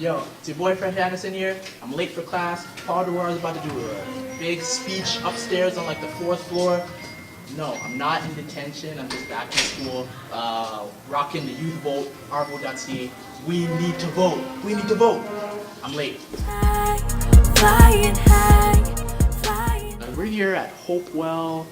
Yo, it's your boy Fresh Anderson here. I'm late for class. Paul Dewar is about to do a big speech upstairs on like the 4th floor. No, I'm not in detention. I'm just back in school, rocking the youth vote, OurVote.ca. We need to vote. We need to vote. I'm late. We're here at Hopewell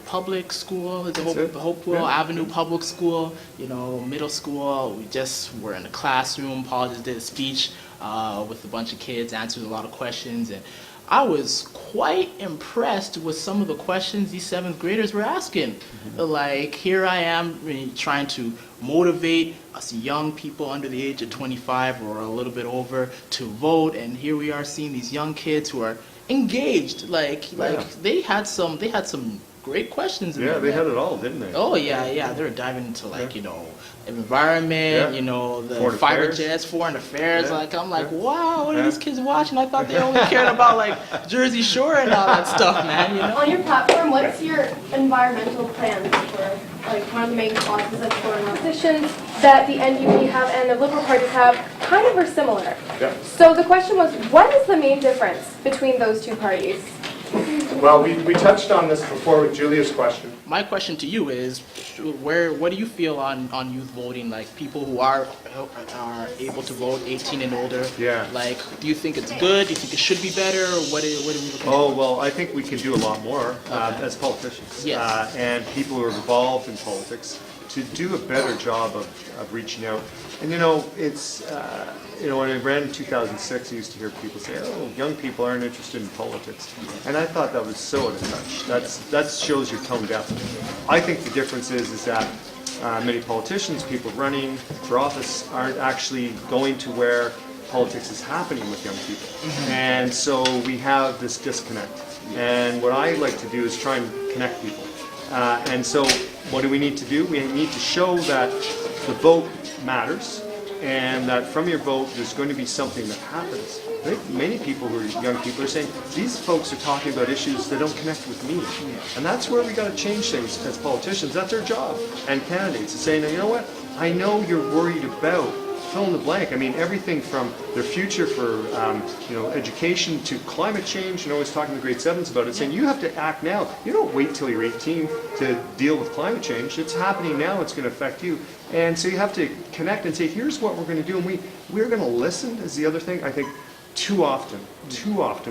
Public School. It's Hopewell Avenue Public School, middle school. We just were in the classroom. Paul just did a speech with a bunch of kids, answered a lot of questions, and I was quite impressed with some of the questions these 7th graders were asking. Like, here I am trying to motivate us young people under the age of 25 or a little bit over to vote, and here we are seeing these young kids who are engaged. They had some great questions in there. They had it all, didn't they? Oh yeah. They were diving into environment, the fighter jets, foreign affairs. I'm like, wow, what are these kids watching? I thought they only cared about Jersey Shore and all that stuff, man. On your platform, what's your environmental plan for one of the main causes of foreign politicians that the NDP have and the Liberal parties have kind of are similar? Yeah. So the question was, what is the main difference between those two parties? Well, we touched on this before with Julia's question. My question to you is, what do you feel on youth voting? Like, people who are able to vote, 18 and older. Yeah. Do you think it's good? Do you think it should be better? Or what are we looking at? Oh, well, I think we can do a lot more as politicians. Yes. And people who are involved in politics to do a better job of reaching out. And it's when I ran in 2006, I used to hear people say, "Oh, young people aren't interested in politics," and I thought that was so out of touch. That shows you're tone deaf. I think the difference is that many politicians, people running for office, aren't actually going to where politics is happening with young people, and so we have this disconnect. And what I like to do is try and connect people. And so, what do we need to do? We need to show that the vote matters, and that from your vote there's going to be something that happens. I think many people who are young people are saying, these folks are talking about issues that don't connect with me. And that's where we got to change things as politicians. That's our job. And candidates is saying, you know what, I know you're worried about fill in the blank. I mean, everything from their future for education to climate change. I was talking to grade 7s about it, saying you have to act now. You don't wait till you're 18 to deal with climate change. It's happening now. It's going to affect you. And so you have to connect and say, here's what we're going to do. And we're going to listen is the other thing. I think too often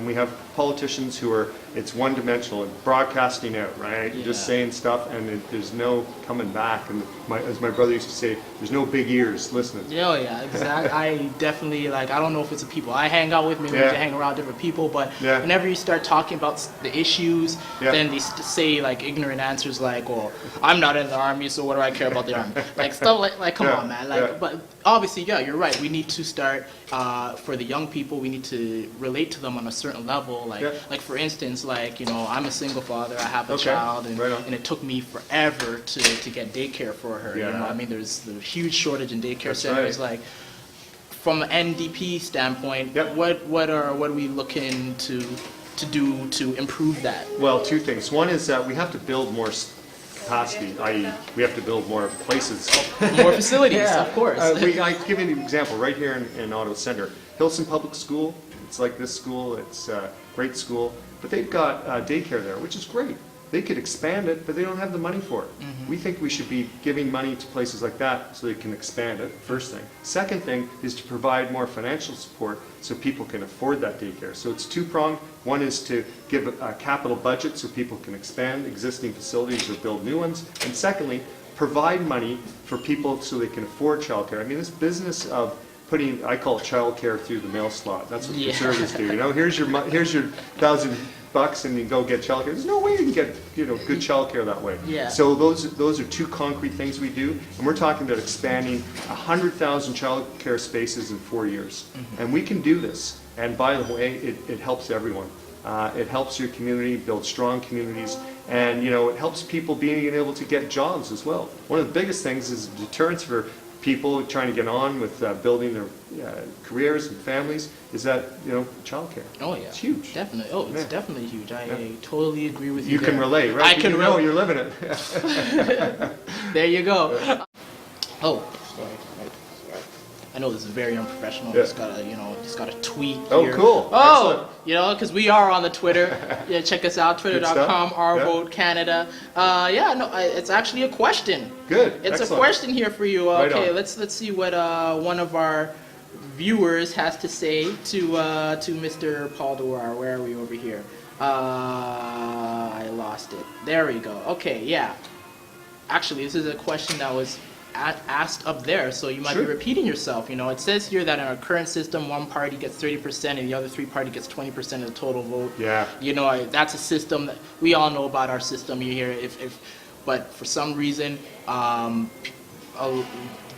we have politicians who are, it's one-dimensional and broadcasting out, right? You're just saying stuff and there's no coming back. And as my brother used to say, there's no big ears listening. Yeah, exactly. I definitely, I don't know if it's the people I hang out with, maybe I hang around different people, but whenever you start talking about the issues, then they say ignorant answers like, well, I'm not in the army, so what do I care about the army? Stuff come on, man. But obviously, you're right. We need to start, for the young people, we need to relate to them on a certain level. Like for instance, I'm a single father, I have a child, and it took me forever to get daycare for her. I mean, there's a huge shortage in daycare centers. From an NDP standpoint, what are we looking to do to improve that? Well, two things. One is that we have to build more capacity, i.e. we have to build more places. More facilities, of course. I give you an example right here in Ottawa Centre. Hillson Public School, it's like this school, it's a great school, but they've got daycare there, which is great. They could expand it, but they don't have the money for it. We think we should be giving money to places like that so they can expand it, first thing. Second thing is to provide more financial support so people can afford that daycare. So it's two-pronged. One is to give a capital budget so people can expand existing facilities or build new ones. And secondly, provide money for people so they can afford childcare. I mean, this business of putting, I call it childcare through the mail slot. That's what conservatives do. Here's your $1,000 and you go get childcare. There's no way you can get good childcare that way. So those are two concrete things we do, and we're talking about expanding 100,000 childcare spaces in 4 years, and we can do this. And by the way, it helps everyone. It helps your community build strong communities, and it helps people being able to get jobs as well. One of the biggest things is deterrence for people trying to get on with building their careers and families is that childcare. Oh yeah, it's huge. Definitely. Oh, it's definitely huge. I totally agree with you. You can relate, right? I can relate. You're living it. There you go. Oh, sorry. I know this is very unprofessional. Yeah. Just got a tweet Oh, here. cool. Oh, Excellent. because we are on the Twitter. Yeah, check us out, twitter.com, stuff. OurVote Canada. It's actually a question. Good. It's Excellent. a question here for you. Right Okay, on. let's see what one of our viewers has to say to Mr. Paul Dewar. Where are we over here? I lost it. There we go. Okay, yeah. Actually, this is a question that was asked up there, so you might be repeating yourself. It says here that in our current system, one party gets 30% and the other three party gets 20% of the total vote. Yeah. That's a system that we all know about our system here. But for some reason,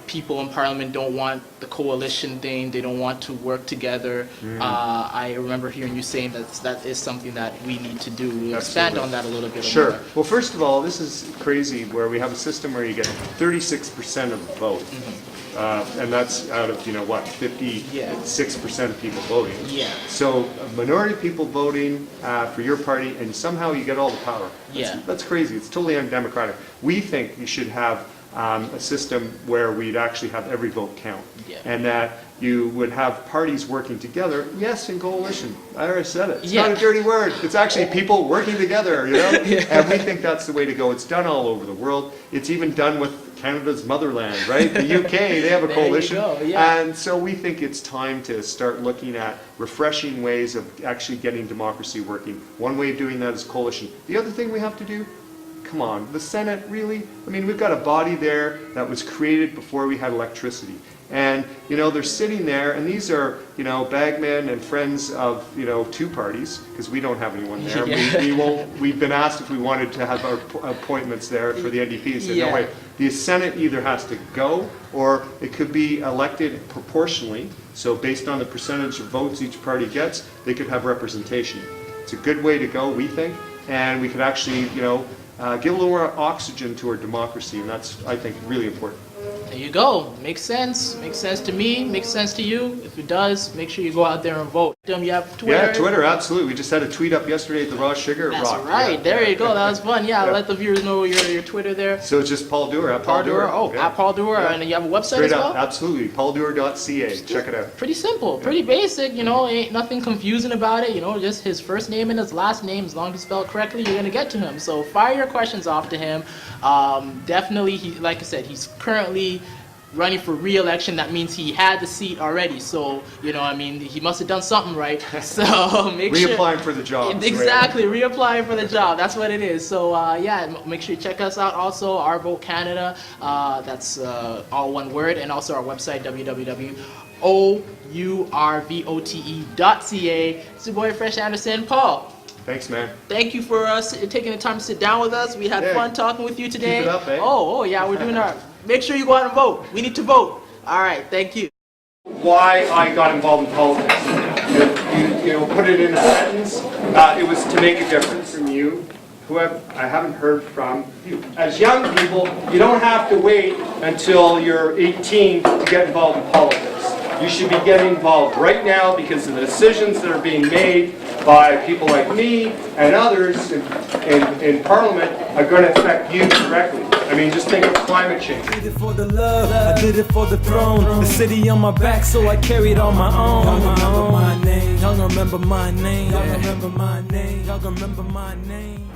people in Parliament don't want the coalition thing. They don't want to work together. I remember hearing you saying that is something that we need to do. Expand on that a little bit. Sure. More. Well, first of all, this is crazy where we have a system where you get 36% of the vote. And that's out of, 56% of people voting. Yeah. So a minority of people voting for your party, and somehow you get all the power. That's crazy. It's totally undemocratic. We think you should have a system where we'd actually have every vote count. And that you would have parties working together, yes, in coalition. I already said it. It's not a dirty word. It's actually people working together, And we think that's the way to go. It's done all over the world. It's even done with Canada's motherland, right? The UK, they have a coalition. And so we think it's time to start looking at refreshing ways of actually getting democracy working. One way of doing that is coalition. The other thing we have to do, come on, the Senate, really? I mean, we've got a body there that was created before we had electricity. And, they're sitting there, and these are, bagmen and friends of, two parties, because we don't have anyone there. We've been asked if we wanted to have our appointments there for the NDP. So no way. The Senate either has to go, or it could be elected proportionally. So based on the percentage of votes each party gets, they could have representation. It's a good way to go, we think, and we could actually, give a little more oxygen to our democracy, and that's, I think, really important. There you go. Makes sense. Makes sense to me. Makes sense to you. If it does, make sure you go out there and vote. You have Twitter? Yeah, Twitter, absolutely. We just had a tweet up yesterday at the Raw Sugar. That's right. There you go. That was fun. Let the viewers know your Twitter there. So it's just Paul Dewar, at Paul Dewar. At Paul Dewar. And you have a website Straight as well? up, absolutely. OurVote.ca. Check it out. Pretty simple. Pretty basic. Ain't nothing confusing about it. Just his first name and his last name. As long as it's spelled correctly, you're going to get to him. So fire your questions off to him. Definitely, like I said, he's currently running for re-election. That means he had the seat already, so he must have done something right. So make sure reapplying for the job. Exactly, reapplying for the job. That's what it is. So make sure you check us out. Also, OurVote Canada. That's all one word, and also our website www.OurVote.ca. It's your boy Fresh Anderson, Paul. Thanks, man. Thank you for taking the time to sit down with us. We had fun talking with you today. Keep it up, eh? Oh yeah, we're doing our. Make sure you go out and vote. We need to vote. All right, thank you. Why I got involved in politics. Put it in a sentence. It was to make a difference. From you, who I haven't heard from you. As young people, you don't have to wait until you're 18 to get involved in politics. You should be getting involved right now because of the decisions that are being made by people like me and others in Parliament are going to affect you directly. I mean, just think of climate change. I did it for the love, I did it for the throne. The city on my back, so I carried on my own. Y'all remember my name, y'all remember my name, y'all remember my name, y'all remember my name.